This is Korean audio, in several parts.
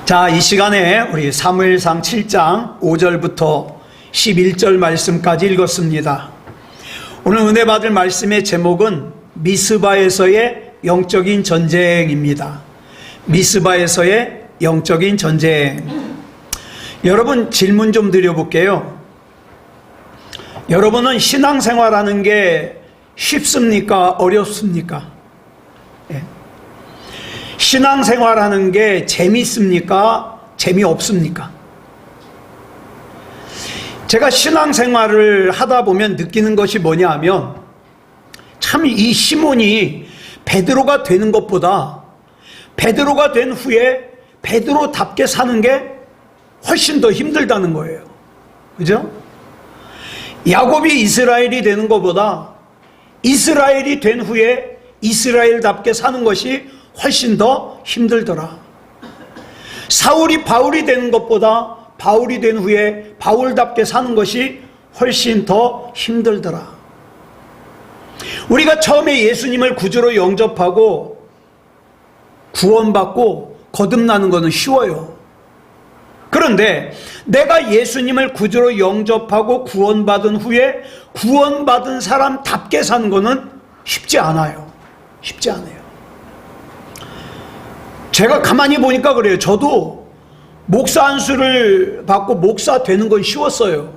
자, 이 시간에 우리 사무엘상 7장 5절부터 11절 말씀까지 읽었습니다. 오늘 은혜 받을 말씀의 제목은 미스바에서의 영적인 전쟁입니다. 미스바에서의 영적인 전쟁. 여러분, 질문 좀 드려볼게요. 여러분은 신앙생활하는 게 쉽습니까? 어렵습니까? 신앙생활하는 게 재미있습니까? 재미없습니까? 제가 신앙생활을 하다 보면 느끼는 것이 뭐냐 하면 참 이 시몬이 베드로가 되는 것보다 베드로가 된 후에 베드로답게 사는 게 훨씬 더 힘들다는 거예요. 그죠? 야곱이 이스라엘이 되는 것보다 이스라엘이 된 후에 이스라엘답게 사는 것이 훨씬 더 힘들더라. 사울이 바울이 되는 것보다 바울이 된 후에 바울답게 사는 것이 훨씬 더 힘들더라. 우리가 처음에 예수님을 구주로 영접하고 구원받고 거듭나는 것은 쉬워요. 그런데 내가 예수님을 구주로 영접하고 구원받은 후에 구원받은 사람답게 사는 것은 쉽지 않아요. 쉽지 않아요. 제가 가만히 보니까 그래요. 저도 목사 안수를 받고 목사 되는 건 쉬웠어요.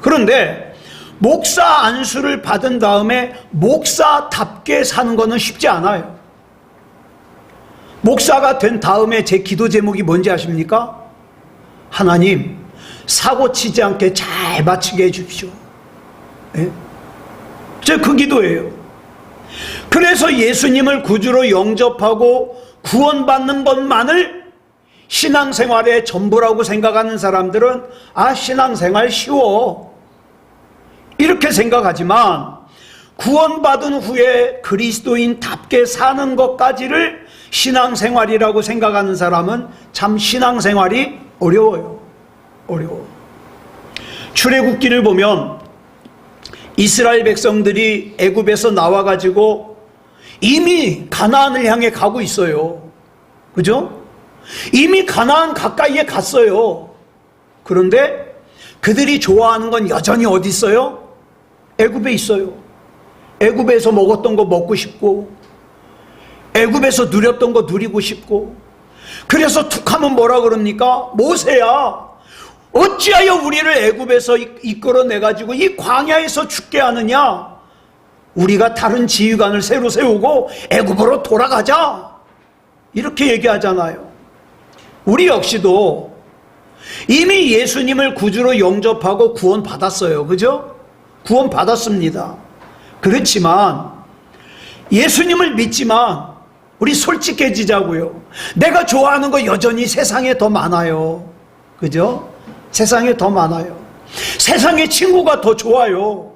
그런데 목사 안수를 받은 다음에 목사답게 사는 것은 쉽지 않아요. 목사가 된 다음에 제 기도 제목이 뭔지 아십니까? 하나님, 사고 치지 않게 잘 마치게 해주십시오. 예? 제 그 기도예요. 그래서 예수님을 구주로 영접하고 구원받는 것만을 신앙생활의 전부라고 생각하는 사람들은 신앙생활 쉬워 이렇게 생각하지만 구원받은 후에 그리스도인답게 사는 것까지를 신앙생활이라고 생각하는 사람은 참 신앙생활이 어려워요. 어려워. 출애굽기를 보면 이스라엘 백성들이 애굽에서 나와가지고 이미 가나안을 향해 가고 있어요. 그죠? 이미 가나안 가까이에 갔어요. 그런데 그들이 좋아하는 건 여전히 어디 있어요? 애굽에 있어요. 애굽에서 먹었던 거 먹고 싶고 애굽에서 누렸던 거 누리고 싶고 그래서 툭하면 뭐라 그럽니까? 모세야, 어찌하여 우리를 애굽에서 이끌어내가지고 이 광야에서 죽게 하느냐? 우리가 다른 지휘관을 새로 세우고 애굽으로 돌아가자 이렇게 얘기하잖아요. 우리 역시도 이미 예수님을 구주로 영접하고 구원받았어요. 그죠? 구원받았습니다. 그렇지만 예수님을 믿지만 우리 솔직해지자고요. 내가 좋아하는 거 여전히 세상에 더 많아요. 그죠? 세상에 더 많아요. 세상에 친구가 더 좋아요.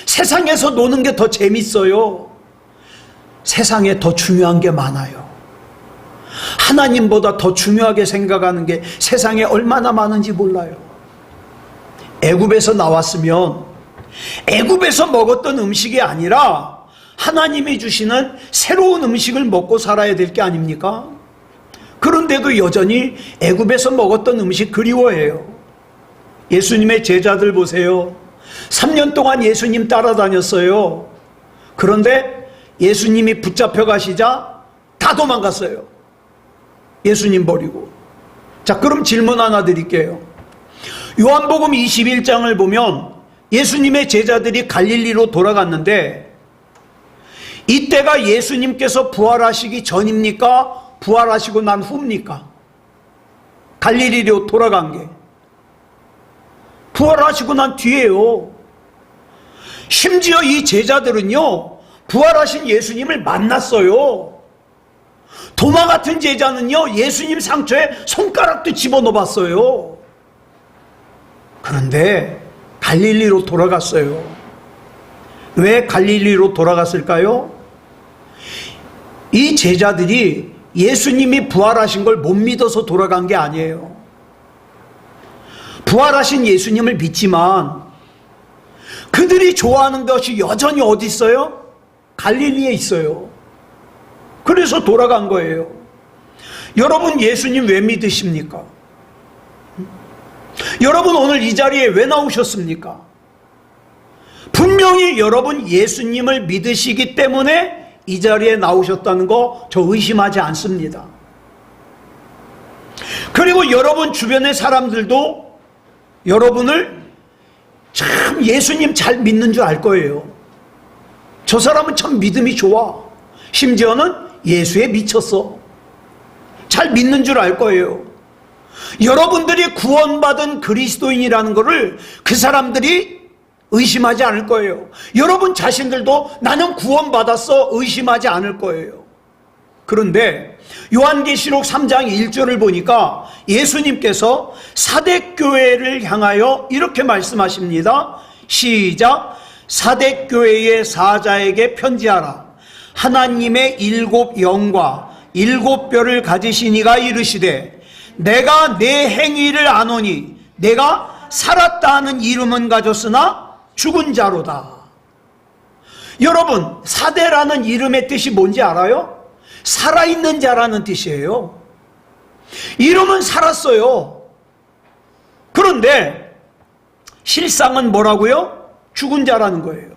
세상에서 노는 게 더 재밌어요. 세상에 더 중요한 게 많아요. 하나님보다 더 중요하게 생각하는 게 세상에 얼마나 많은지 몰라요. 애굽에서 나왔으면 애굽에서 먹었던 음식이 아니라 하나님이 주시는 새로운 음식을 먹고 살아야 될 게 아닙니까? 그런데도 여전히 애굽에서 먹었던 음식 그리워해요. 예수님의 제자들 보세요. 3년 동안 예수님 따라다녔어요. 그런데 예수님이 붙잡혀 가시자 다 도망갔어요. 예수님 버리고. 자, 그럼 질문 하나 드릴게요. 요한복음 21장을 보면 예수님의 제자들이 갈릴리로 돌아갔는데 이때가 예수님께서 부활하시기 전입니까? 부활하시고 난 후입니까? 갈릴리로 돌아간 게 부활하시고 난 뒤에요. 심지어 이 제자들은요, 부활하신 예수님을 만났어요. 도마 같은 제자는요, 예수님 상처에 손가락도 집어넣어 봤어요. 그런데 갈릴리로 돌아갔어요. 왜 갈릴리로 돌아갔을까요? 이 제자들이 예수님이 부활하신 걸 못 믿어서 돌아간 게 아니에요. 부활하신 예수님을 믿지만 그들이 좋아하는 것이 여전히 어디 있어요? 갈릴리에 있어요. 그래서 돌아간 거예요. 여러분 예수님 왜 믿으십니까? 여러분 오늘 이 자리에 왜 나오셨습니까? 분명히 여러분 예수님을 믿으시기 때문에 이 자리에 나오셨다는 거 저 의심하지 않습니다. 그리고 여러분 주변의 사람들도 여러분을 참 예수님 잘 믿는 줄 알 거예요. 저 사람은 참 믿음이 좋아. 심지어는 예수에 미쳤어. 잘 믿는 줄 알 거예요. 여러분들이 구원받은 그리스도인이라는 것을 그 사람들이 의심하지 않을 거예요. 여러분 자신들도 나는 구원받았어 의심하지 않을 거예요. 그런데 요한계시록 3장 1절을 보니까 예수님께서 사대교회를 향하여 이렇게 말씀하십니다. 시작. 사대교회의 사자에게 편지하라. 하나님의 7 영과 7 뼈를 가지신 이가 이르시되 내가 내 행위를 아노니 내가 살았다 하는 이름은 가졌으나 죽은 자로다. 여러분 사대라는 이름의 뜻이 뭔지 알아요? 살아있는 자라는 뜻이에요. 이름은 살았어요. 그런데 실상은 뭐라고요? 죽은 자라는 거예요.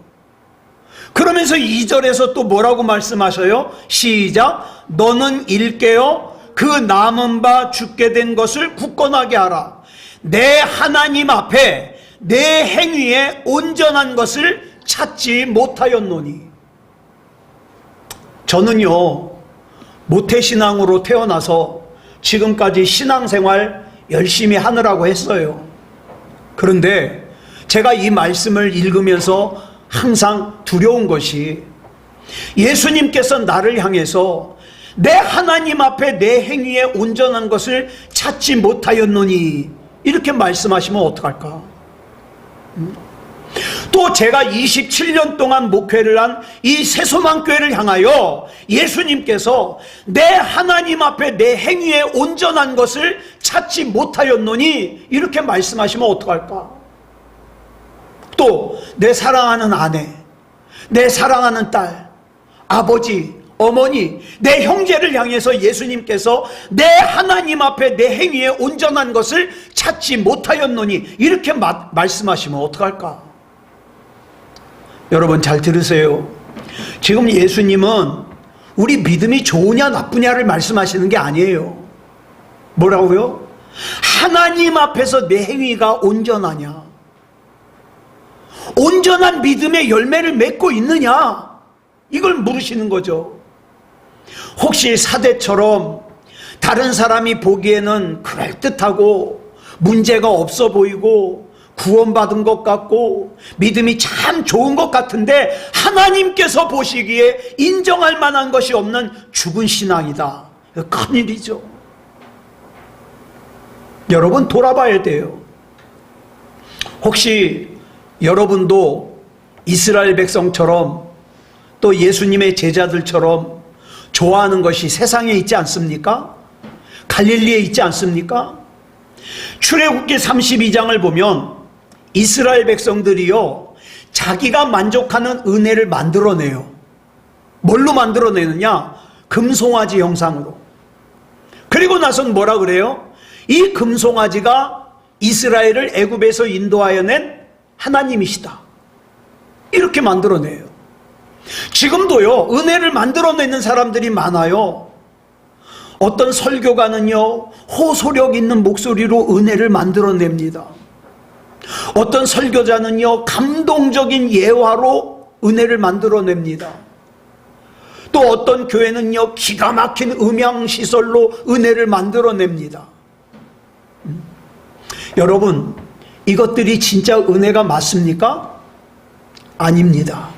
그러면서 2절에서 또 뭐라고 말씀하셔요? 시작. 너는 일깨어 그 남은 바 죽게 된 것을 굳건하게 하라. 내 하나님 앞에 내 행위에 온전한 것을 찾지 못하였노니. 저는요 모태신앙으로 태어나서 지금까지 신앙생활 열심히 하느라고 했어요. 그런데 제가 이 말씀을 읽으면서 항상 두려운 것이 예수님께서 나를 향해서 내 하나님 앞에 내 행위에 온전한 것을 찾지 못하였노니 이렇게 말씀하시면 어떡할까? 또 제가 27년 동안 목회를 한 이 새소망교회를 향하여 예수님께서 내 하나님 앞에 내 행위에 온전한 것을 찾지 못하였노니 이렇게 말씀하시면 어떡할까? 또 내 사랑하는 아내, 내 사랑하는 딸, 아버지, 어머니, 내 형제를 향해서 예수님께서 내 하나님 앞에 내 행위에 온전한 것을 찾지 못하였노니 이렇게 말씀하시면 어떡할까? 여러분 잘 들으세요. 지금 예수님은 우리 믿음이 좋으냐 나쁘냐를 말씀하시는 게 아니에요. 뭐라고요? 하나님 앞에서 내 행위가 온전하냐, 온전한 믿음의 열매를 맺고 있느냐, 이걸 물으시는 거죠. 혹시 사대처럼 다른 사람이 보기에는 그럴듯하고 문제가 없어 보이고 구원받은 것 같고 믿음이 참 좋은 것 같은데 하나님께서 보시기에 인정할 만한 것이 없는 죽은 신앙이다. 큰일이죠. 여러분 돌아봐야 돼요. 혹시 여러분도 이스라엘 백성처럼 또 예수님의 제자들처럼 좋아하는 것이 세상에 있지 않습니까? 갈릴리에 있지 않습니까? 출애굽기 32장을 보면 이스라엘 백성들이요 자기가 만족하는 은혜를 만들어내요. 뭘로 만들어내느냐? 금송아지 형상으로. 그리고 나선 뭐라 그래요? 이 금송아지가 이스라엘을 애굽에서 인도하여 낸 하나님이시다. 이렇게 만들어내요. 지금도요 은혜를 만들어내는 사람들이 많아요. 어떤 설교가는요 호소력 있는 목소리로 은혜를 만들어냅니다. 어떤 설교자는요 감동적인 예화로 은혜를 만들어냅니다. 또 어떤 교회는요 기가 막힌 음향시설로 은혜를 만들어냅니다. 여러분 이것들이 진짜 은혜가 맞습니까? 아닙니다.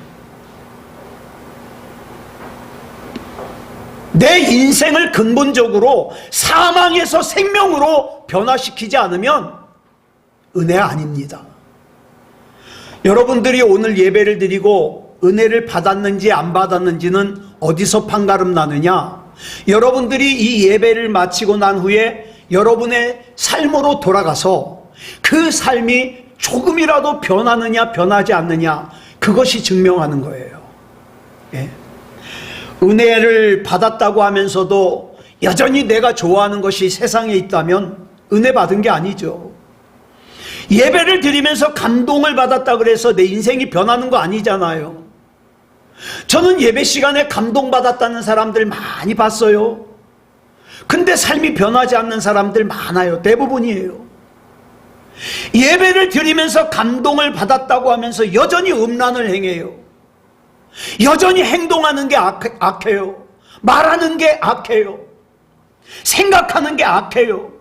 내 인생을 근본적으로 사망에서 생명으로 변화시키지 않으면 은혜 아닙니다. 여러분들이 오늘 예배를 드리고 은혜를 받았는지 안 받았는지는 어디서 판가름 나느냐? 여러분들이 이 예배를 마치고 난 후에 여러분의 삶으로 돌아가서 그 삶이 조금이라도 변하느냐 변하지 않느냐, 그것이 증명하는 거예요. 예. 은혜를 받았다고 하면서도 여전히 내가 좋아하는 것이 세상에 있다면 은혜 받은 게 아니죠. 예배를 드리면서 감동을 받았다 그래서 내 인생이 변하는 거 아니잖아요. 저는 예배 시간에 감동받았다는 사람들 많이 봤어요. 근데 삶이 변하지 않는 사람들 많아요. 대부분이에요. 예배를 드리면서 감동을 받았다고 하면서 여전히 음란을 행해요. 여전히 행동하는 게 악해요. 말하는 게 악해요. 생각하는 게 악해요.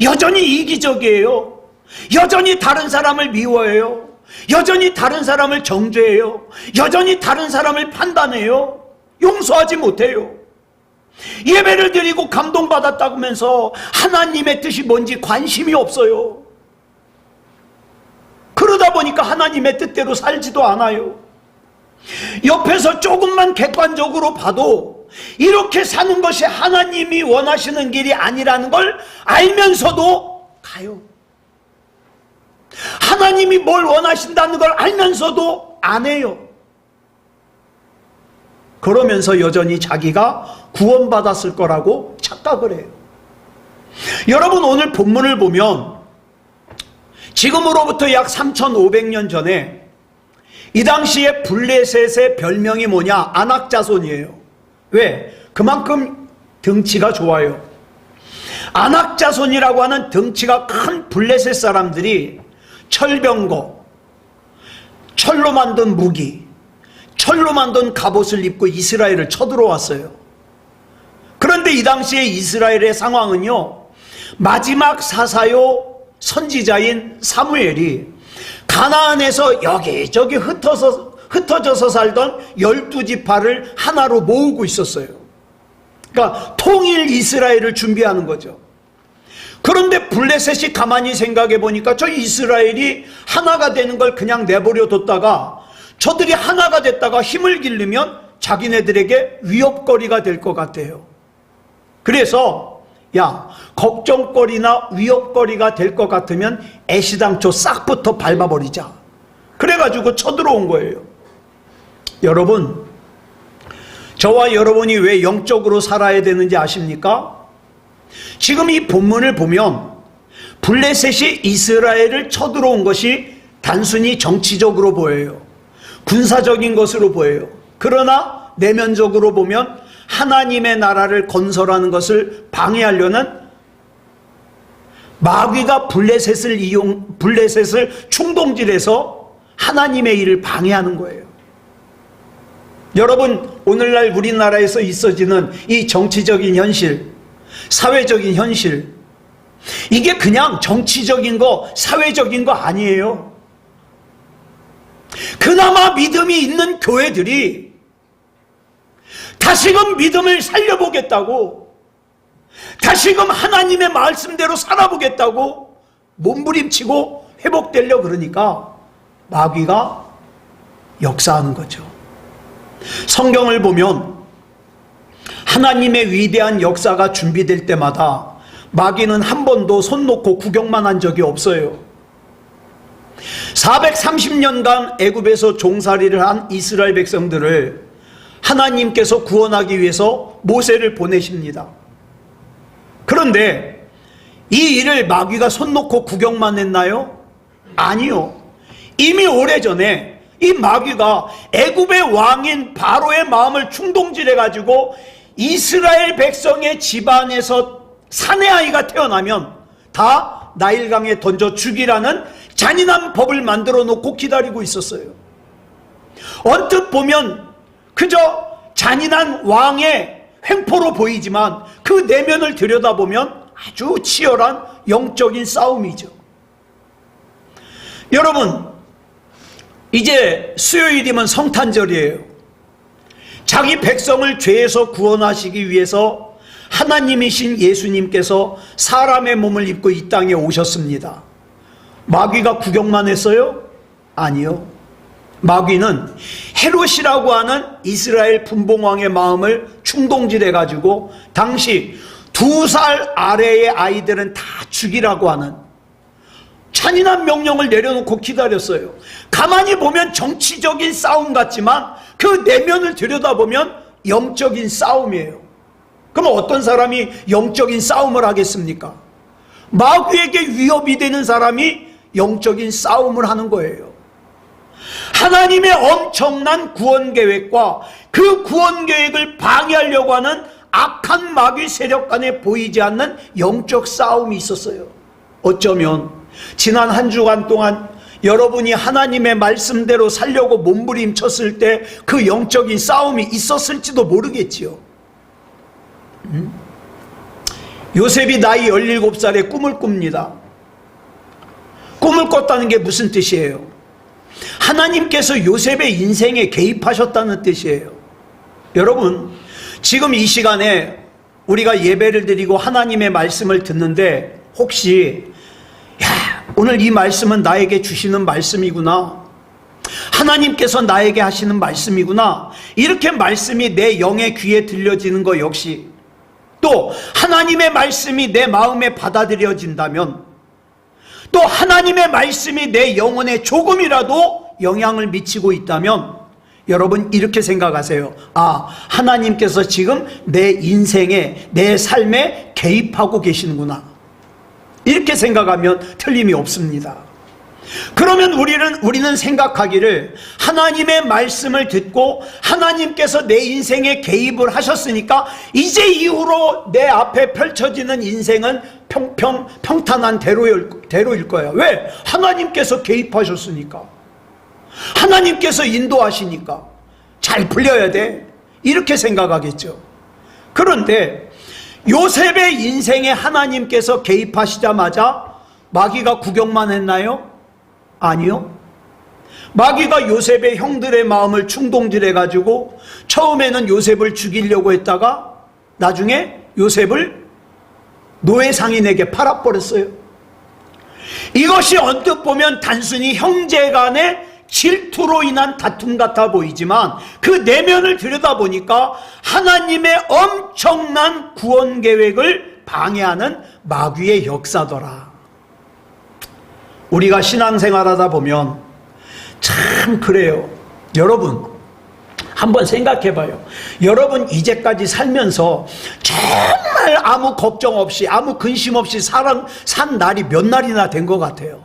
여전히 이기적이에요. 여전히 다른 사람을 미워해요. 여전히 다른 사람을 정죄해요. 여전히 다른 사람을 판단해요. 용서하지 못해요. 예배를 드리고 감동받았다고 하면서 하나님의 뜻이 뭔지 관심이 없어요. 그러다 보니까 하나님의 뜻대로 살지도 않아요. 옆에서 조금만 객관적으로 봐도 이렇게 사는 것이 하나님이 원하시는 길이 아니라는 걸 알면서도 가요. 하나님이 뭘 원하신다는 걸 알면서도 안 해요. 그러면서 여전히 자기가 구원받았을 거라고 착각을 해요. 여러분, 오늘 본문을 보면 지금으로부터 약 3,500년 전에 이 당시에 블레셋의 별명이 뭐냐? 안악자손이에요. 왜? 그만큼 덩치가 좋아요. 안악자손이라고 하는 덩치가 큰 블레셋 사람들이 철병거, 철로 만든 무기, 철로 만든 갑옷을 입고 이스라엘을 쳐들어왔어요. 그런데 이 당시에 이스라엘의 상황은요, 마지막 사사요 선지자인 사무엘이 가나안에서 여기저기 흩어져서 살던 12지파를 하나로 모으고 있었어요. 그러니까 통일 이스라엘을 준비하는 거죠. 그런데 블레셋이 가만히 생각해 보니까 저 이스라엘이 하나가 되는 걸 그냥 내버려 뒀다가 저들이 하나가 됐다가 힘을 기르면 자기네들에게 위협거리가 될 것 같아요. 그래서 야, 걱정거리나 위협거리가 될 것 같으면 애시당초 싹부터 밟아버리자. 그래가지고 쳐들어온 거예요. 여러분, 저와 여러분이 왜 영적으로 살아야 되는지 아십니까? 지금 이 본문을 보면 블레셋이 이스라엘을 쳐들어온 것이 단순히 정치적으로 보여요. 군사적인 것으로 보여요. 그러나 내면적으로 보면 하나님의 나라를 건설하는 것을 방해하려는 마귀가 블레셋을 충동질해서 하나님의 일을 방해하는 거예요. 여러분, 오늘날 우리나라에서 있어지는 이 정치적인 현실, 사회적인 현실, 이게 그냥 정치적인 거, 사회적인 거 아니에요. 그나마 믿음이 있는 교회들이 다시금 믿음을 살려보겠다고, 다시금 하나님의 말씀대로 살아보겠다고 몸부림치고 회복되려 그러니까 마귀가 역사하는 거죠. 성경을 보면 하나님의 위대한 역사가 준비될 때마다 마귀는 한 번도 손 놓고 구경만 한 적이 없어요. 430년간 애굽에서 종살이를 한 이스라엘 백성들을 하나님께서 구원하기 위해서 모세를 보내십니다. 그런데 이 일을 마귀가 손 놓고 구경만 했나요? 아니요. 이미 오래전에 이 마귀가 애굽의 왕인 바로의 마음을 충동질해가지고 이스라엘 백성의 집안에서 사내 아이가 태어나면 다 나일강에 던져 죽이라는 잔인한 법을 만들어 놓고 기다리고 있었어요. 언뜻 보면 그저 잔인한 왕의 횡포로 보이지만 그 내면을 들여다보면 아주 치열한 영적인 싸움이죠. 여러분, 이제 수요일이면 성탄절이에요. 자기 백성을 죄에서 구원하시기 위해서 하나님이신 예수님께서 사람의 몸을 입고 이 땅에 오셨습니다. 마귀가 구경만 했어요? 아니요. 마귀는 헤롯이라고 하는 이스라엘 분봉왕의 마음을 충동질해가지고 당시 2살 아래의 아이들은 다 죽이라고 하는 잔인한 명령을 내려놓고 기다렸어요. 가만히 보면 정치적인 싸움 같지만 그 내면을 들여다보면 영적인 싸움이에요. 그럼 어떤 사람이 영적인 싸움을 하겠습니까? 마귀에게 위협이 되는 사람이 영적인 싸움을 하는 거예요. 하나님의 엄청난 구원 계획과 그 구원 계획을 방해하려고 하는 악한 마귀 세력 간에 보이지 않는 영적 싸움이 있었어요. 어쩌면 지난 한 주간 동안 여러분이 하나님의 말씀대로 살려고 몸부림쳤을 때 그 영적인 싸움이 있었을지도 모르겠지요. 요셉이 나이 17살에 꿈을 꿉니다. 꿈을 꿨다는 게 무슨 뜻이에요? 하나님께서 요셉의 인생에 개입하셨다는 뜻이에요. 여러분, 지금 이 시간에 우리가 예배를 드리고 하나님의 말씀을 듣는데 혹시 오늘 이 말씀은 나에게 주시는 말씀이구나, 하나님께서 나에게 하시는 말씀이구나, 이렇게 말씀이 내 영의 귀에 들려지는 것 역시, 또 하나님의 말씀이 내 마음에 받아들여진다면, 또 하나님의 말씀이 내 영혼에 조금이라도 영향을 미치고 있다면 여러분 이렇게 생각하세요. 아, 하나님께서 지금 내 인생에, 내 삶에 개입하고 계시는구나, 이렇게 생각하면 틀림이 없습니다. 그러면 우리는 생각하기를 하나님의 말씀을 듣고 하나님께서 내 인생에 개입을 하셨으니까 이제 이후로 내 앞에 펼쳐지는 인생은 평탄한 대로일 거야. 왜? 하나님께서 개입하셨으니까, 하나님께서 인도하시니까 잘 풀려야 돼, 이렇게 생각하겠죠. 그런데 요셉의 인생에 하나님께서 개입하시자마자 마귀가 구경만 했나요? 아니요. 마귀가 요셉의 형들의 마음을 충동질해가지고 처음에는 요셉을 죽이려고 했다가 나중에 요셉을 노예 상인에게 팔아버렸어요. 이것이 언뜻 보면 단순히 형제 간의 질투로 인한 다툼 같아 보이지만 그 내면을 들여다보니까 하나님의 엄청난 구원 계획을 방해하는 마귀의 역사더라. 우리가 신앙생활하다 보면 참 그래요. 여러분 한번 생각해봐요. 여러분 이제까지 살면서 정말 아무 걱정 없이, 아무 근심 없이 산 날이 몇 날이나 된 것 같아요.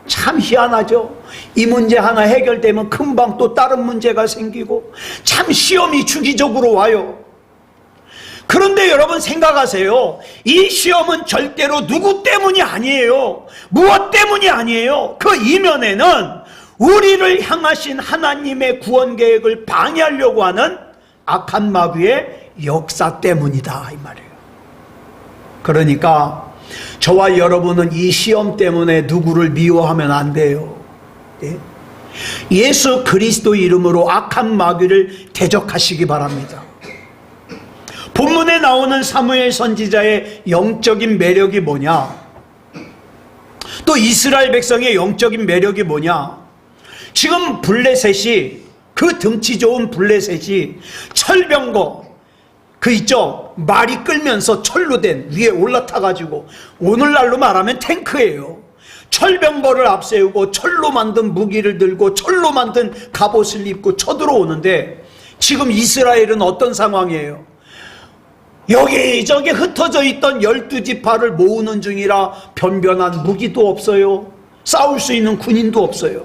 참 희한하죠. 이 문제 하나 해결되면 금방 또 다른 문제가 생기고 참 시험이 주기적으로 와요. 그런데 여러분 생각하세요. 이 시험은 절대로 누구 때문이 아니에요. 무엇 때문이 아니에요. 그 이면에는 우리를 향하신 하나님의 구원 계획을 방해하려고 하는 악한 마귀의 역사 때문이다, 이 말이에요. 그러니까 저와 여러분은 이 시험 때문에 누구를 미워하면 안 돼요. 예? 예수 그리스도 이름으로 악한 마귀를 대적하시기 바랍니다. 본문에 나오는 사무엘 선지자의 영적인 매력이 뭐냐? 또 이스라엘 백성의 영적인 매력이 뭐냐? 지금 블레셋이, 그 등치 좋은 블레셋이 철병거, 그 있죠? 말이 끌면서 철로 된 위에 올라타가지고, 오늘날로 말하면 탱크예요. 철병거를 앞세우고 철로 만든 무기를 들고 철로 만든 갑옷을 입고 쳐들어오는데, 지금 이스라엘은 어떤 상황이에요? 여기저기 흩어져 있던 12지파를 모으는 중이라 변변한 무기도 없어요. 싸울 수 있는 군인도 없어요.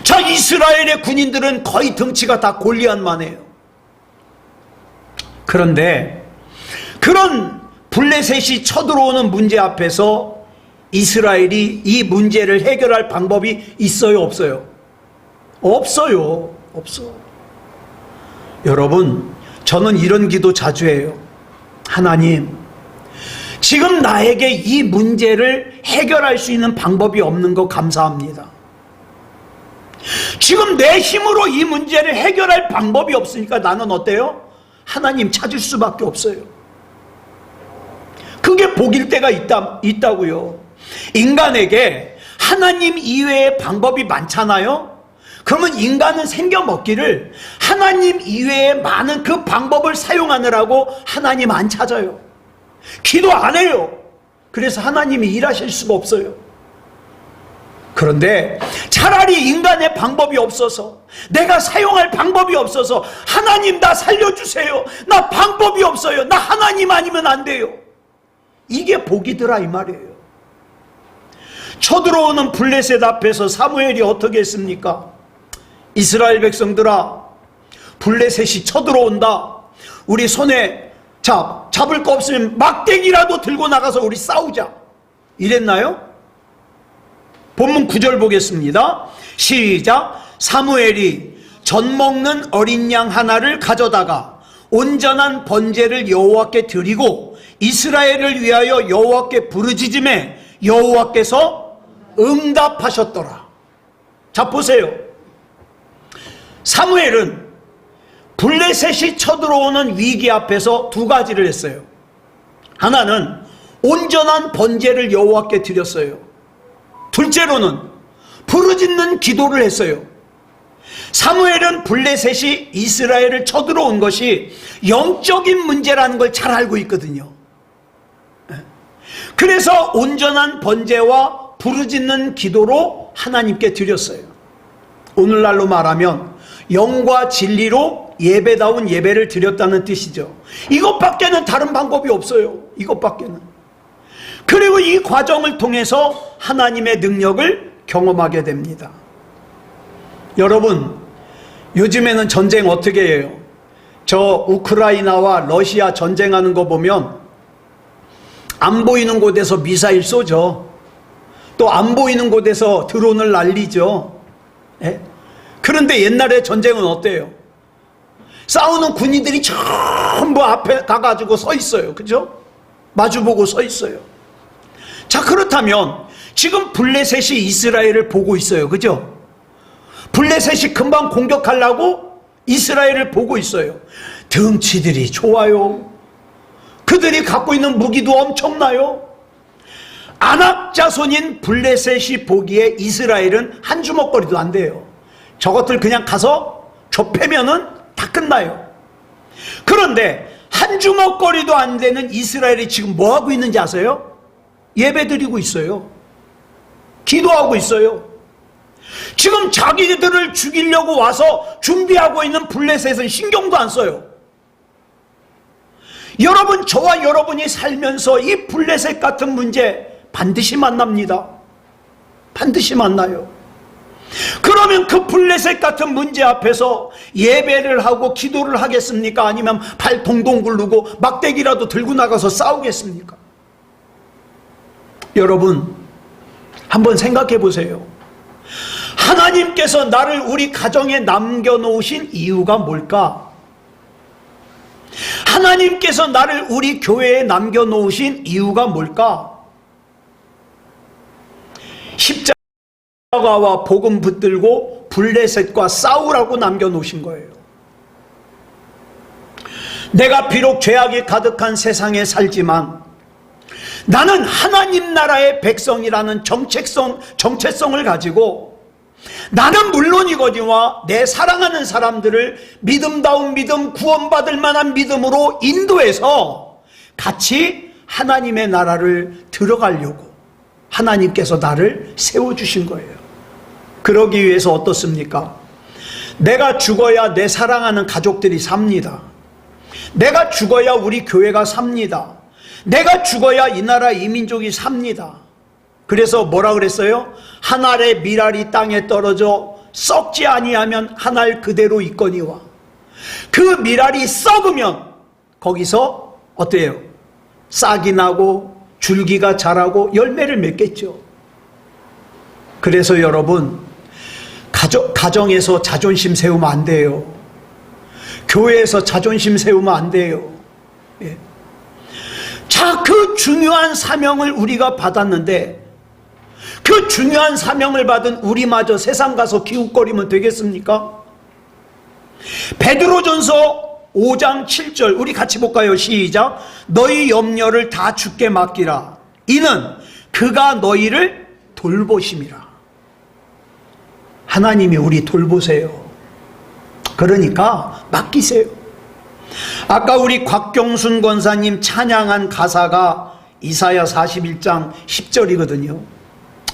자, 이스라엘의 군인들은 거의 등치가 다 골리앗만 해요. 그런데 그런 블레셋이 쳐들어오는 문제 앞에서 이스라엘이 이 문제를 해결할 방법이 있어요, 없어요? 없어요. 없어. 여러분, 저는 이런 기도 자주 해요. 하나님, 지금 나에게 이 문제를 해결할 수 있는 방법이 없는 거 감사합니다. 지금 내 힘으로 이 문제를 해결할 방법이 없으니까 나는 어때요? 하나님 찾을 수밖에 없어요. 그게 복일 때가 있다고요. 인간에게 하나님 이외의 방법이 많잖아요. 그러면 인간은 생겨먹기를 하나님 이외의 많은 그 방법을 사용하느라고 하나님 안 찾아요. 기도 안 해요. 그래서 하나님이 일하실 수가 없어요. 그런데 차라리 인간의 방법이 없어서, 내가 사용할 방법이 없어서, 하나님 나 살려주세요, 나 방법이 없어요, 나 하나님 아니면 안 돼요, 이게 복이더라 이 말이에요. 쳐들어오는 블레셋 앞에서 사무엘이 어떻게 했습니까? 이스라엘 백성들아, 블레셋이 쳐들어온다, 우리 손에 잡을 거 없으면 막대기라도 들고 나가서 우리 싸우자, 이랬나요? 본문 9절 보겠습니다. 시작. 사무엘이 젖 먹는 어린 양 하나를 가져다가 온전한 번제를 여호와께 드리고 이스라엘을 위하여 여호와께 부르짖음에 여호와께서 응답하셨더라. 자, 보세요. 사무엘은 블레셋이 쳐들어오는 위기 앞에서 두 가지를 했어요. 하나는 온전한 번제를 여호와께 드렸어요. 둘째로는 부르짖는 기도를 했어요. 사무엘은 블레셋이 이스라엘을 쳐들어온 것이 영적인 문제라는 걸 잘 알고 있거든요. 그래서 온전한 번제와 부르짖는 기도로 하나님께 드렸어요. 오늘날로 말하면 영과 진리로 예배다운 예배를 드렸다는 뜻이죠. 이것밖에는 다른 방법이 없어요. 이것밖에는. 그리고 이 과정을 통해서 하나님의 능력을 경험하게 됩니다. 여러분, 요즘에는 전쟁 어떻게 해요? 저 우크라이나와 러시아 전쟁하는 거 보면 안 보이는 곳에서 미사일 쏘죠. 또 안 보이는 곳에서 드론을 날리죠. 예? 그런데 옛날에 전쟁은 어때요? 싸우는 군인들이 전부 앞에 가가지고 서 있어요. 그죠? 마주보고 서 있어요. 자, 그렇다면 지금 블레셋이 이스라엘을 보고 있어요. 그죠? 블레셋이 금방 공격하려고 이스라엘을 보고 있어요. 덩치들이 좋아요. 그들이 갖고 있는 무기도 엄청나요. 아낙 자손인 블레셋이 보기에 이스라엘은 한 주먹거리도 안 돼요. 저것들 그냥 가서 좁혀면은 다 끝나요. 그런데 한 주먹거리도 안 되는 이스라엘이 지금 뭐 하고 있는지 아세요? 예배드리고 있어요. 기도하고 있어요. 지금 자기들을 죽이려고 와서 준비하고 있는 블레셋은 신경도 안 써요. 여러분, 저와 여러분이 살면서 이 블레셋 같은 문제 반드시 만납니다. 반드시 만나요. 그러면 그 블레셋 같은 문제 앞에서 예배를 하고 기도를 하겠습니까? 아니면 발 동동 굴르고 막대기라도 들고 나가서 싸우겠습니까? 여러분, 한번 생각해 보세요. 하나님께서 나를 우리 가정에 남겨놓으신 이유가 뭘까? 하나님께서 나를 우리 교회에 남겨놓으신 이유가 뭘까? 십자가와 복음 붙들고 블레셋과 싸우라고 남겨놓으신 거예요. 내가 비록 죄악이 가득한 세상에 살지만 나는 하나님 나라의 백성이라는 정체성을 가지고 나는 물론이거니와 내 사랑하는 사람들을 믿음다운 믿음, 구원받을 만한 믿음으로 인도해서 같이 하나님의 나라를 들어가려고 하나님께서 나를 세워주신 거예요. 그러기 위해서 어떻습니까? 내가 죽어야 내 사랑하는 가족들이 삽니다. 내가 죽어야 우리 교회가 삽니다. 내가 죽어야 이 나라 이 민족이 삽니다. 그래서 뭐라 그랬어요? 한 알의 밀알이 땅에 떨어져 썩지 아니하면 한 알 그대로 있거니와. 그 밀알이 썩으면 거기서 어때요? 싹이 나고 줄기가 자라고 열매를 맺겠죠. 그래서 여러분, 가정에서 자존심 세우면 안 돼요. 교회에서 자존심 세우면 안 돼요. 예. 자, 그 중요한 사명을 우리가 받았는데 그 중요한 사명을 받은 우리마저 세상 가서 기웃거리면 되겠습니까? 베드로전서 5장 7절 우리 같이 볼까요? 시작. 너희 염려를 다 주께 맡기라. 이는 그가 너희를 돌보심이라. 하나님이 우리 돌보세요. 그러니까 맡기세요. 아까 우리 곽경순 권사님 찬양한 가사가 이사야 41장 10절이거든요.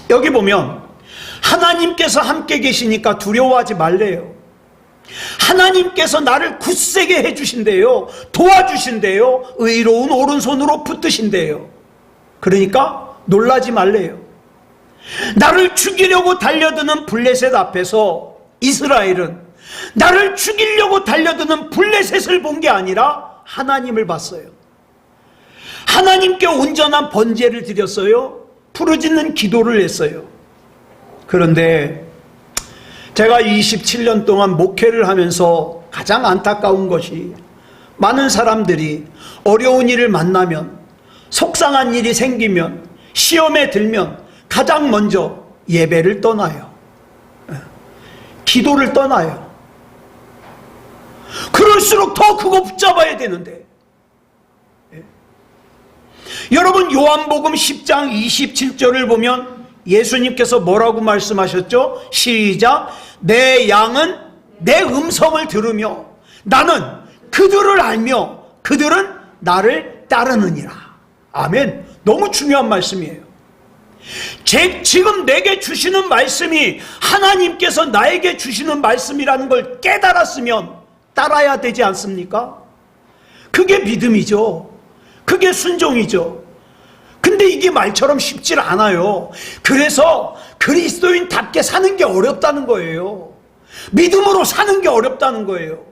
여기 보면 하나님께서 함께 계시니까 두려워하지 말래요. 하나님께서 나를 굳세게 해주신대요. 도와주신대요. 의로운 오른손으로 붙드신대요. 그러니까 놀라지 말래요. 나를 죽이려고 달려드는 블레셋 앞에서 이스라엘은 나를 죽이려고 달려드는 블레셋을 본 게 아니라 하나님을 봤어요. 하나님께 온전한 번제를 드렸어요. 부르짖는 기도를 했어요. 그런데 제가 27년 동안 목회를 하면서 가장 안타까운 것이 많은 사람들이 어려운 일을 만나면, 속상한 일이 생기면, 시험에 들면 가장 먼저 예배를 떠나요. 기도를 떠나요. 그럴수록 더 그거 붙잡아야 되는데. 여러분, 요한복음 10장 27절을 보면 예수님께서 뭐라고 말씀하셨죠? 시작. 내 양은 내 음성을 들으며 나는 그들을 알며 그들은 나를 따르느니라. 아멘. 너무 중요한 말씀이에요. 지금 내게 주시는 말씀이 하나님께서 나에게 주시는 말씀이라는 걸 깨달았으면 따라야 되지 않습니까? 그게 믿음이죠. 그게 순종이죠. 근데 이게 말처럼 쉽질 않아요. 그래서 그리스도인답게 사는 게 어렵다는 거예요. 믿음으로 사는 게 어렵다는 거예요.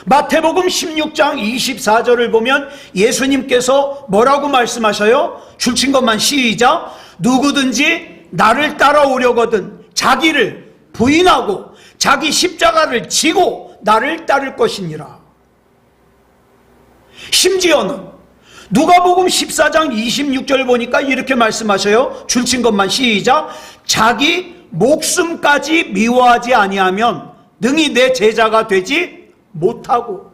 마태복음 16장 24절을 보면 예수님께서 뭐라고 말씀하셔요? 줄친 것만 시작. 누구든지 나를 따라오려거든 자기를 부인하고 자기 십자가를 지고 나를 따를 것이니라. 심지어는 누가복음 14장 26절 보니까 이렇게 말씀하셔요. 줄친 것만 시작. 자기 목숨까지 미워하지 아니하면 능히 내 제자가 되지 못하고.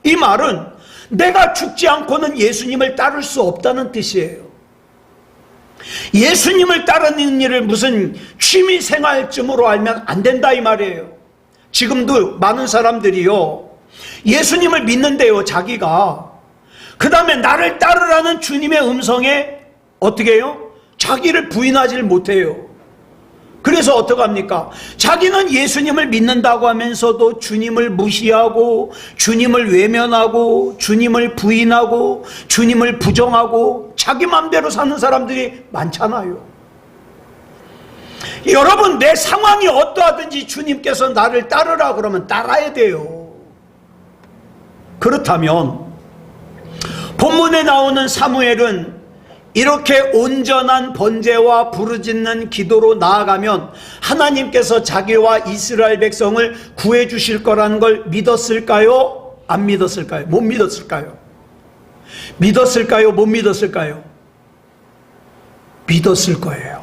이 말은 내가 죽지 않고는 예수님을 따를 수 없다는 뜻이에요. 예수님을 따르는 일을 무슨 취미생활쯤으로 알면 안 된다 이 말이에요. 지금도 많은 사람들이요, 예수님을 믿는데요, 자기가 그 다음에 나를 따르라는 주님의 음성에 어떻게 해요? 자기를 부인하지를 못해요. 그래서 어떡합니까? 자기는 예수님을 믿는다고 하면서도 주님을 무시하고 주님을 외면하고 주님을 부인하고 주님을 부정하고 자기 맘대로 사는 사람들이 많잖아요. 여러분, 내 상황이 어떠하든지 주님께서 나를 따르라 그러면 따라야 돼요. 그렇다면 본문에 나오는 사무엘은 이렇게 온전한 번제와 부르짖는 기도로 나아가면 하나님께서 자기와 이스라엘 백성을 구해 주실 거라는 걸 믿었을까요? 안 믿었을까요? 못 믿었을까요? 믿었을까요? 못 믿었을까요? 믿었을 거예요.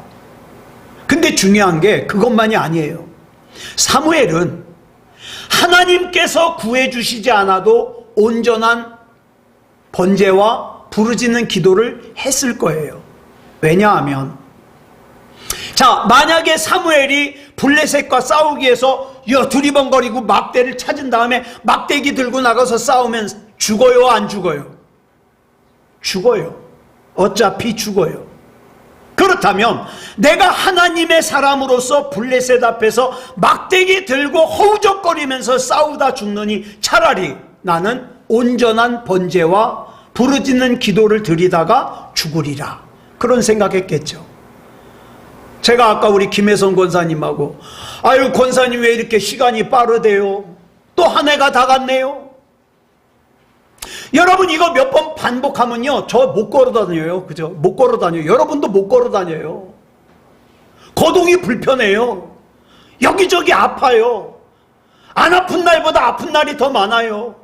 근데 중요한 게 그것만이 아니에요. 사무엘은 하나님께서 구해 주시지 않아도 온전한 번제와 부르짖는 기도를 했을 거예요. 왜냐하면 자, 만약에 사무엘이 블레셋과 싸우기 위해서 두리번거리고 막대를 찾은 다음에 막대기 들고 나가서 싸우면 죽어요, 안 죽어요? 죽어요. 어차피 죽어요. 그렇다면 내가 하나님의 사람으로서 블레셋 앞에서 막대기 들고 허우적거리면서 싸우다 죽느니 차라리 나는 온전한 번제와 부르짖는 기도를 드리다가 죽으리라, 그런 생각했겠죠. 제가 아까 우리 김혜성 권사님하고 아유 권사님 왜 이렇게 시간이 빠르대요? 또 한 해가 다 갔네요. 여러분, 이거 몇 번 반복하면요 저 못 걸어 다녀요. 그죠? 못 걸어 다녀요. 여러분도 못 걸어 다녀요. 거동이 불편해요. 여기저기 아파요. 안 아픈 날보다 아픈 날이 더 많아요.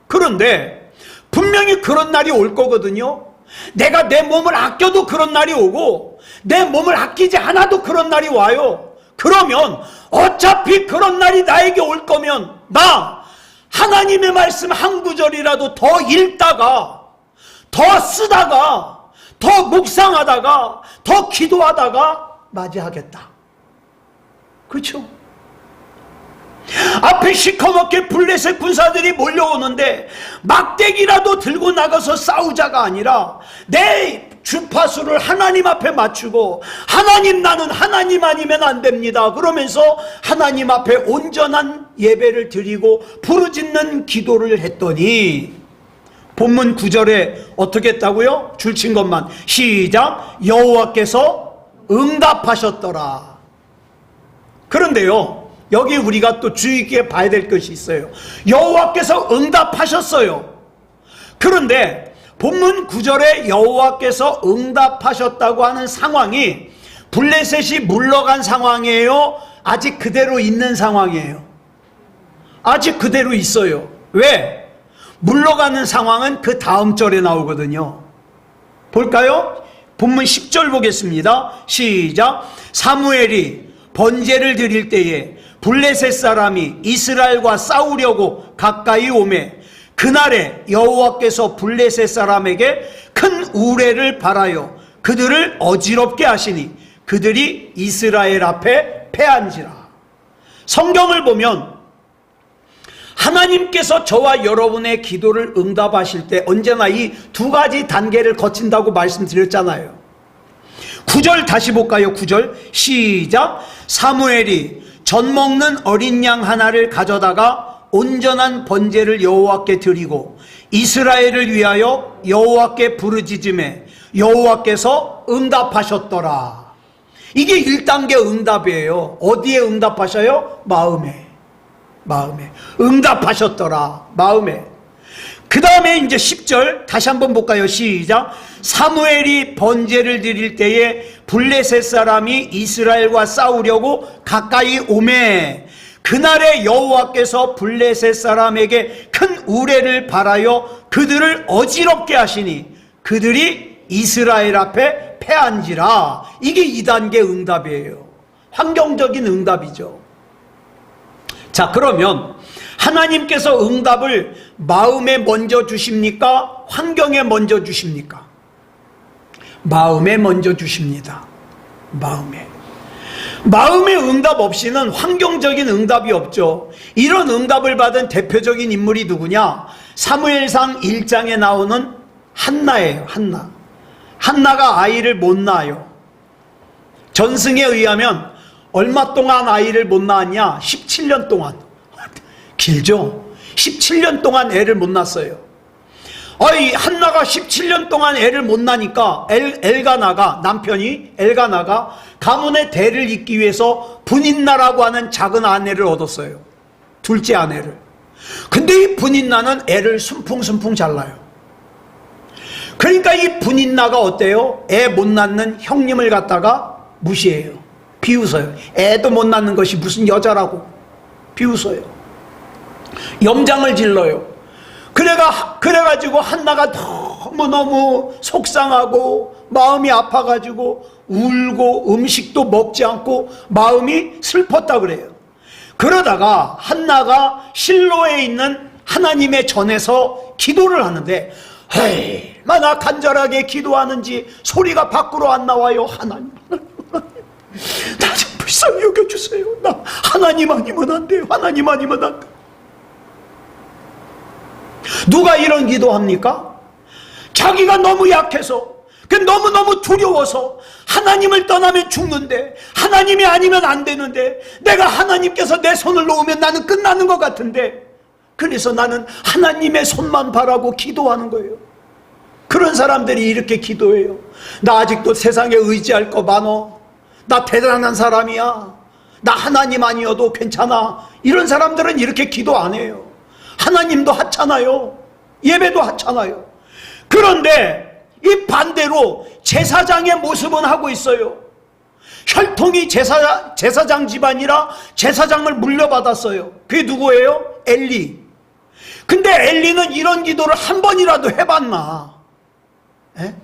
그런데 분명히 그런 날이 올 거거든요. 내가 내 몸을 아껴도 그런 날이 오고 내 몸을 아끼지 않아도 그런 날이 와요. 그러면 어차피 그런 날이 나에게 올 거면 나 하나님의 말씀 한 구절이라도 더 읽다가 더 쓰다가 더 묵상하다가 더 기도하다가 맞이하겠다. 그렇죠? 앞에 시커멓게 블레셋 군사들이 몰려오는데 막대기라도 들고 나가서 싸우자가 아니라 내 주파수를 하나님 앞에 맞추고, 하나님, 나는 하나님 아니면 안 됩니다 그러면서 하나님 앞에 온전한 예배를 드리고 부르짖는 기도를 했더니 본문 9절에 어떻게 했다고요? 줄친 것만 시작. 여호와께서 응답하셨더라. 그런데요, 여기 우리가 또 주의 깊게 봐야 될 것이 있어요. 여호와께서 응답하셨어요. 그런데 본문 9절에 여호와께서 응답하셨다고 하는 상황이 블레셋이 물러간 상황이에요? 아직 그대로 있는 상황이에요? 아직 그대로 있어요. 왜? 물러가는 상황은 그 다음 절에 나오거든요. 볼까요? 본문 10절 보겠습니다. 시작. 사무엘이 번제를 드릴 때에 블레셋 사람이 이스라엘과 싸우려고 가까이 오매 그날에 여호와께서 블레셋 사람에게 큰 우레를 발하여 그들을 어지럽게 하시니 그들이 이스라엘 앞에 패한지라. 성경을 보면 하나님께서 저와 여러분의 기도를 응답하실 때 언제나 이 두 가지 단계를 거친다고 말씀드렸잖아요. 9절 다시 볼까요? 9절 시작. 사무엘이 젖 먹는 어린 양 하나를 가져다가 온전한 번제를 여호와께 드리고 이스라엘을 위하여 여호와께 부르짖음에 여호와께서 응답하셨더라. 이게 1단계 응답이에요. 어디에 응답하셔요? 마음에 응답하셨더라. 마음에. 그 다음에 이제 10절 다시 한번 볼까요? 시작. 사무엘이 번제를 드릴 때에 블레셋 사람이 이스라엘과 싸우려고 가까이 오매 그날에 여호와께서 블레셋 사람에게 큰 우레를 발하여 그들을 어지럽게 하시니 그들이 이스라엘 앞에 패한지라. 이게 2단계 응답이에요. 환경적인 응답이죠. 자, 그러면 하나님께서 응답을 마음에 먼저 주십니까? 환경에 먼저 주십니까? 마음에 먼저 주십니다. 마음의 응답 없이는 환경적인 응답이 없죠. 이런 응답을 받은 대표적인 인물이 누구냐? 사무엘상 1장에 나오는 한나예요. 한나가 아이를 못 낳아요. 전승에 의하면 얼마 동안 아이를 못 낳았냐? 17년 동안. 길죠? 17년 동안 애를 못 낳았어요. 한나가 17년 동안 애를 못 낳으니까 엘가나가, 남편이 엘가나가 가문의 대를 잇기 위해서 분인나라고 하는 작은 아내를 얻었어요. 둘째 아내를. 근데 이 분인나는 애를 순풍순풍 잘 낳아요. 그러니까 이 분인나가 어때요? 애 못 낳는 형님을 갖다가 무시해요. 비웃어요. 애도 못 낳는 것이 무슨 여자라고 비웃어요. 염장을 질러요. 그래가지고 한나가 너무너무 속상하고 마음이 아파가지고 울고 음식도 먹지 않고 마음이 슬펐다 그래요. 그러다가 한나가 실로에 있는 하나님의 전에서 기도를 하는데 얼마나 간절하게 기도하는지 소리가 밖으로 안 나와요. 하나님, 나 좀 불쌍히 여겨주세요. 나 하나님 아니면 안 돼요. 하나님 아니면 안 돼요. 누가 이런 기도합니까? 자기가 너무 약해서, 너무너무 두려워서 하나님을 떠나면 죽는데, 하나님이 아니면 안 되는데, 내가 하나님께서 내 손을 놓으면 나는 끝나는 것 같은데, 그래서 나는 하나님의 손만 바라고 기도하는 거예요. 그런 사람들이 이렇게 기도해요. 나 아직도 세상에 의지할 거 많어. 나 대단한 사람이야. 나 하나님 아니어도 괜찮아. 이런 사람들은 이렇게 기도 안 해요. 하나님도 하찮아요. 예배도 하찮아요. 그런데 이 반대로 제사장의 모습은 하고 있어요. 혈통이 제사장 집안이라 제사장을 물려받았어요. 그게 누구예요? 엘리. 근데 엘리는 이런 기도를 한 번이라도 해봤나? 에?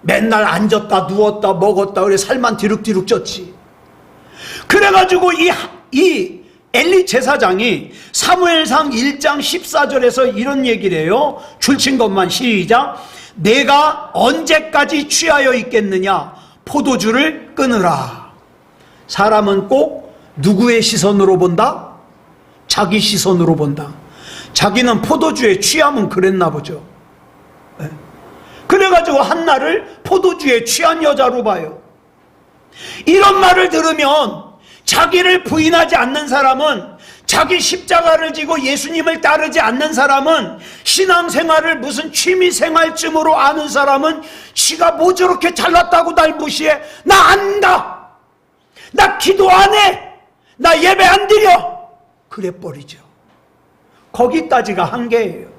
맨날 앉았다 누웠다 먹었다 그래 살만 뒤룩뒤룩 쪘지. 그래가지고 이 엘리 제사장이 사무엘상 1장 14절에서 이런 얘기를 해요. 줄친 것만 시작. 내가 언제까지 취하여 있겠느냐? 포도주를 끊으라. 사람은 꼭 누구의 시선으로 본다? 자기 시선으로 본다. 자기는 포도주에 취하면 그랬나 보죠. 네. 그래가지고 한나를 포도주에 취한 여자로 봐요. 이런 말을 들으면 자기를 부인하지 않는 사람은, 자기 십자가를 지고 예수님을 따르지 않는 사람은, 신앙생활을 무슨 취미생활쯤으로 아는 사람은 지가 뭐 저렇게 잘났다고 날 무시해? 나 안다! 나 기도 안 해! 나 예배 안 드려! 그래 버리죠. 거기까지가 한계예요.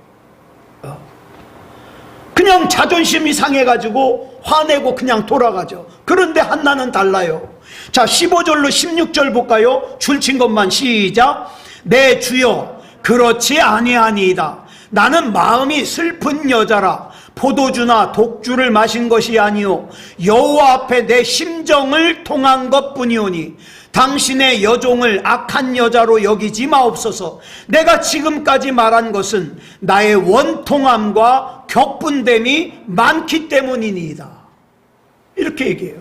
그냥 자존심이 상해가지고 화내고 그냥 돌아가죠. 그런데 한나는 달라요. 자, 15절로 16절 볼까요? 줄친 것만 시작. 내 주여 그렇지 아니하니이다. 나는 마음이 슬픈 여자라. 포도주나 독주를 마신 것이 아니요 여호와 앞에 내 심정을 통한 것뿐이오니 당신의 여종을 악한 여자로 여기지 마옵소서. 내가 지금까지 말한 것은 나의 원통함과 격분됨이 많기 때문이니이다. 이렇게 얘기해요.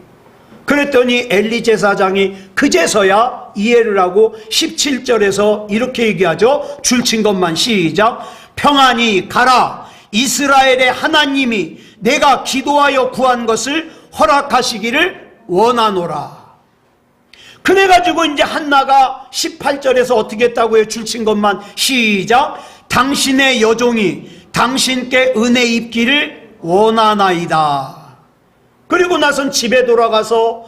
그랬더니 엘리 제사장이 그제서야 이해를 하고 17절에서 이렇게 얘기하죠. 줄친 것만 시작. 평안히 가라. 이스라엘의 하나님이 내가 기도하여 구한 것을 허락하시기를 원하노라. 그래가지고 이제 한나가 18절에서 어떻게 했다고요? 줄친 것만 시작. 당신의 여종이 당신께 은혜 입기를 원하나이다. 그리고 나선 집에 돌아가서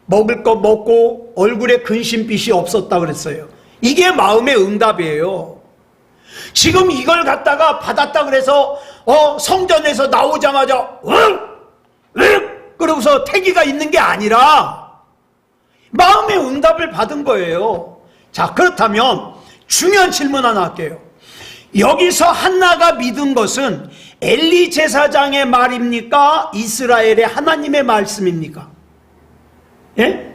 먹을 것 먹고 얼굴에 근심빛이 없었다 그랬어요. 이게 마음의 응답이에요. 지금 이걸 갖다가 받았다 그래서 성전에서 나오자마자 그러고서 태기가 있는 게 아니라 마음의 응답을 받은 거예요. 자, 그렇다면 중요한 질문 하나 할게요. 여기서 한나가 믿은 것은 엘리 제사장의 말입니까? 이스라엘의 하나님의 말씀입니까? 예?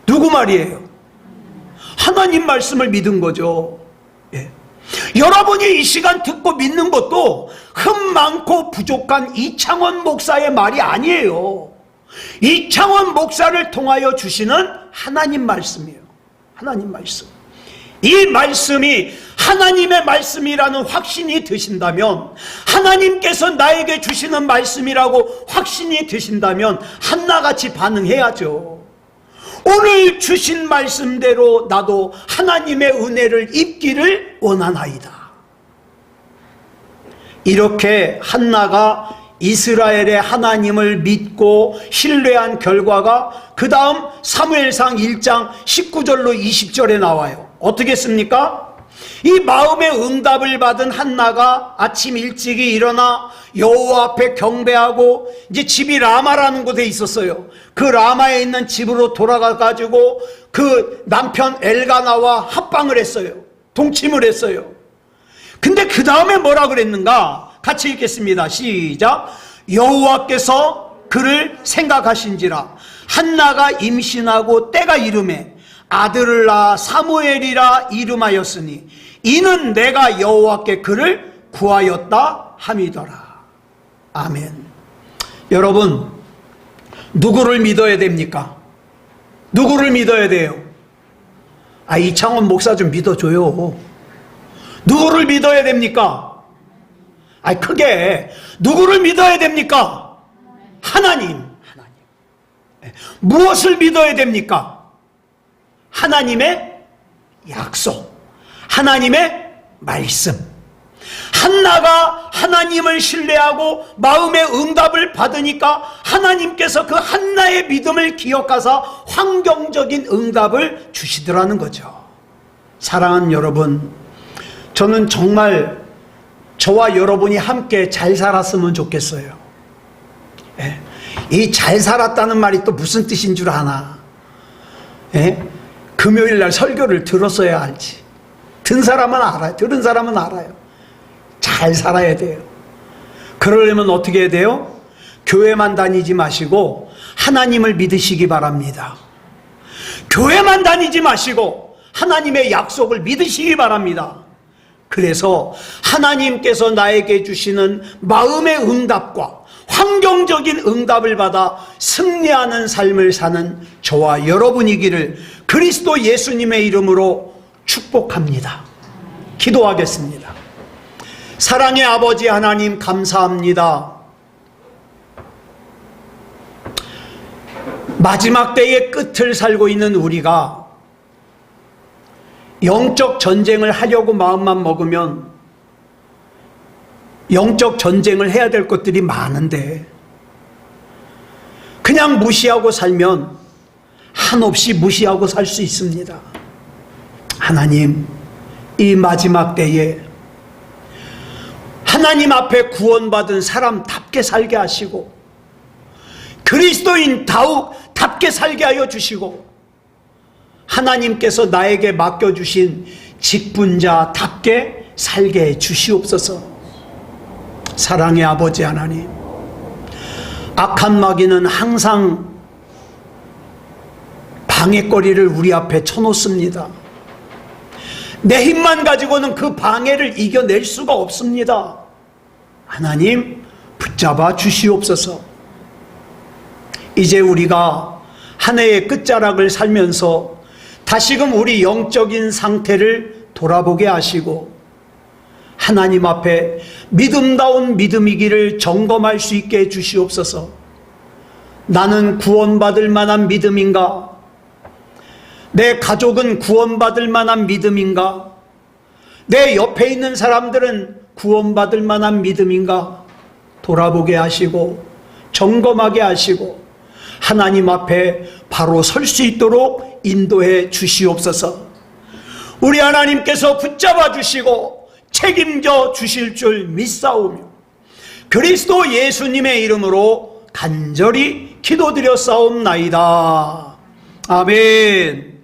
누구 말이에요? 하나님 말씀을 믿은 거죠. 예. 여러분이 이 시간 듣고 믿는 것도 흠 많고 부족한 이창원 목사의 말이 아니에요. 이창원 목사를 통하여 주시는 하나님 말씀이에요. 하나님 말씀. 이 말씀이 하나님의 말씀이라는 확신이 드신다면, 하나님께서 나에게 주시는 말씀이라고 확신이 드신다면 한나같이 반응해야죠. 오늘 주신 말씀대로 나도 하나님의 은혜를 입기를 원하나이다. 이렇게 한나가 이스라엘의 하나님을 믿고 신뢰한 결과가 그 다음 사무엘상 1장 19절로 20절에 나와요. 어떻게 했습니까? 이 마음의 응답을 받은 한나가 아침 일찍이 일어나 여호와 앞에 경배하고, 이제 집이 라마라는 곳에 있었어요. 그 라마에 있는 집으로 돌아가 가지고 그 남편 엘가나와 합방을 했어요. 동침을 했어요. 근데 그 다음에 뭐라 그랬는가? 같이 읽겠습니다. 시작. 여호와께서 그를 생각하신지라 한나가 임신하고 때가 이르매 아들을 낳아 사무엘이라 이름하였으니 이는 내가 여호와께 그를 구하였다 함이더라. 아멘. 여러분, 누구를 믿어야 됩니까? 누구를 믿어야 돼요? 이창원 목사 좀 믿어줘요. 누구를 믿어야 됩니까? 크게 누구를 믿어야 됩니까? 하나님. 무엇을 믿어야 됩니까? 하나님의 약속, 하나님의 말씀. 한나가 하나님을 신뢰하고 마음의 응답을 받으니까 하나님께서 그 한나의 믿음을 기억하사 환경적인 응답을 주시더라는 거죠. 사랑하는 여러분, 저는 정말 저와 여러분이 함께 잘 살았으면 좋겠어요. 이 잘 살았다는 말이 또 무슨 뜻인 줄 아나? 금요일 날 설교를 들었어야 알지. 든 사람은 알아요. 들은 사람은 알아요. 잘 살아야 돼요. 그러려면 어떻게 해야 돼요? 교회만 다니지 마시고 하나님을 믿으시기 바랍니다. 교회만 다니지 마시고 하나님의 약속을 믿으시기 바랍니다. 그래서 하나님께서 나에게 주시는 마음의 응답과 환경적인 응답을 받아 승리하는 삶을 사는 저와 여러분이기를 그리스도 예수님의 이름으로 축복합니다. 기도하겠습니다. 사랑의 아버지 하나님, 감사합니다. 마지막 때의 끝을 살고 있는 우리가 영적 전쟁을 하려고 마음만 먹으면 영적 전쟁을 해야 될 것들이 많은데 그냥 무시하고 살면 한없이 무시하고 살 수 있습니다. 하나님, 이 마지막 때에 하나님 앞에 구원받은 사람답게 살게 하시고 그리스도인답게 살게 하여 주시고 하나님께서 나에게 맡겨주신 직분자답게 살게 해 주시옵소서. 사랑의 아버지 하나님, 악한 마귀는 항상 방해거리를 우리 앞에 쳐놓습니다. 내 힘만 가지고는 그 방해를 이겨낼 수가 없습니다. 하나님, 붙잡아 주시옵소서. 이제 우리가 한 해의 끝자락을 살면서 다시금 우리 영적인 상태를 돌아보게 하시고 하나님 앞에 믿음다운 믿음이기를 점검할 수 있게 해 주시옵소서. 나는 구원받을 만한 믿음인가? 내 가족은 구원받을 만한 믿음인가? 내 옆에 있는 사람들은 구원받을 만한 믿음인가? 돌아보게 하시고 점검하게 하시고 하나님 앞에 바로 설 수 있도록 인도해 주시옵소서. 우리 하나님께서 붙잡아 주시고 책임져 주실 줄 믿사오며 그리스도 예수님의 이름으로 간절히 기도드려 싸움나이다. 아멘.